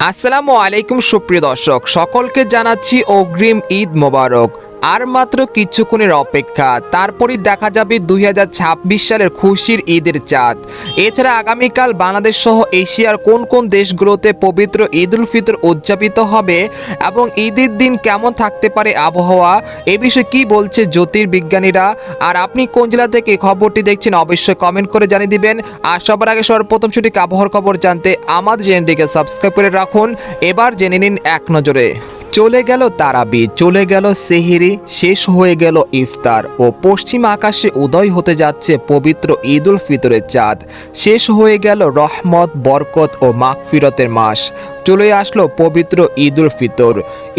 আসসালামু আলাইকুম সুপ্রিয় দর্শক, সকলকে জানাচ্ছি অগ্রিম ঈদ মোবারক। আর মাত্র কিছুক্ষণের অপেক্ষা, তারপরই দেখা যাবে 2026 সালের খুশির ঈদের চাঁদ। এছাড়া আগামীকাল বাংলাদেশ সহ এশিয়ার কোন কোন দেশগুলোতে পবিত্র ঈদ উল ফিতর উদযাপিত হবে এবং ঈদের দিন কেমন থাকতে পারে আবহাওয়া, এ বিষয়ে কি বলছে জ্যোতির্বিজ্ঞানীরা। আর আপনি কোন জেলা থেকে খবরটি দেখছেন অবশ্যই কমেন্ট করে জানিয়ে দিবেন। আর সবার আগে সর্বপ্রথম সঠিক আবহাওয়ার খবর জানতে আমাদের চ্যানেলটিকে সাবস্ক্রাইব করে রাখুন। এবার জেনে নিন এক নজরে। চলে গেল তারাবি, চলে গেল সেহরি, শেষ হয়ে গেল ইফতার ও পশ্চিম আকাশে উদয় হতে যাচ্ছে পবিত্র ঈদ উল ফিতরের চাঁদ। শেষ হয়ে গেল রহমত, বরকত ও মাগফিরতের মাস। চলে আসলো পবিত্র ঈদ উল ফিতর।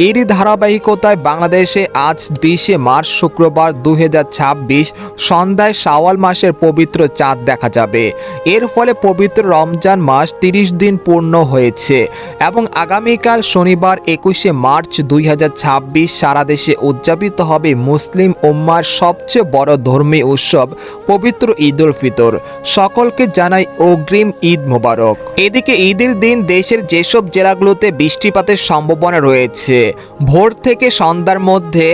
এরই ধারাবাহিকতায় বাংলাদেশে আজ 20 মার্চ শুক্রবার 2026 সন্ধ্যায় শাওয়াল মাসের পবিত্র চাঁদ দেখা যাবে। এর ফলে পবিত্র রমজান মাস 30 দিন পূর্ণ হয়েছে এবং আগামীকাল শনিবার 21 মার্চ 2026 সারা দেশে উদযাপিত হবে মুসলিম উম্মার সবচেয়ে বড় ধর্মীয় উৎসব পবিত্র ঈদ উল ফিতর। সকলকে জানাই অগ্রিম ঈদ মোবারক। এদিকে ঈদের দিন দেশের যেসব জেলাগুলোতে বৃষ্টিপাতের সম্ভাবনা রয়েছে, ভোর থেকে সন্ধ্যার মধ্যে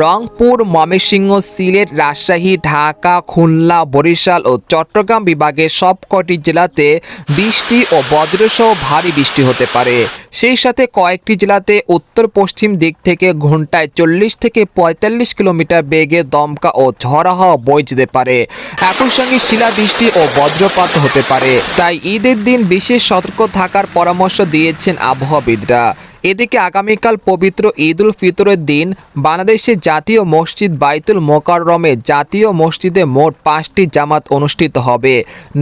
রংপুর, ময়মনসিংহ, সিলেট, রাজশাহী, ঢাকা, খুলনা, বরিশাল ও চট্টগ্রাম বিভাগের সবকটি জেলাতে বৃষ্টি ও বজ্রসহ ভারী বৃষ্টি হতে পারে। সেই সাথে কয়েকটি জেলাতে উত্তর পশ্চিম দিক থেকে ঘন্টায় 40 থেকে 45 কিলোমিটার বেগে দমকা ও ঝড়ো হাওয়া বয়ে যেতে পারে। একই সঙ্গে শিলাবৃষ্টি ও বজ্রপাত হতে পারে। তাই ঈদের দিন বিশেষ সতর্ক থাকার পরামর্শ দিয়েছেন আবহাওয়াবিদরা। এদিকে আগামীকাল পবিত্র ঈদ উল ফিতরের দিন বাংলাদেশের জাতীয় মসজিদ বাইতুল মোকাররমে জাতীয় মসজিদে মোট 5টি জামাত অনুষ্ঠিত হবে।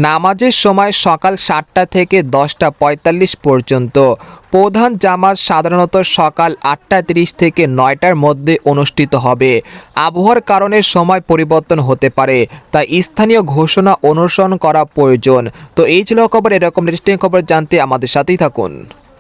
নামাজের সময় সকাল 7টা থেকে 10টা 45 পর্যন্ত। প্রধান জামাত সাধারণত সকাল 8টা 30 থেকে 9টার মধ্যে অনুষ্ঠিত হবে। আবহাওয়ার কারণে সময় পরিবর্তন হতে পারে, তাই স্থানীয় ঘোষণা অনুসরণ করা প্রয়োজন। তো এই ছিল খবর। এরকম ইন্টারেস্টিং খবর জানতে আমাদের সাথেই থাকুন।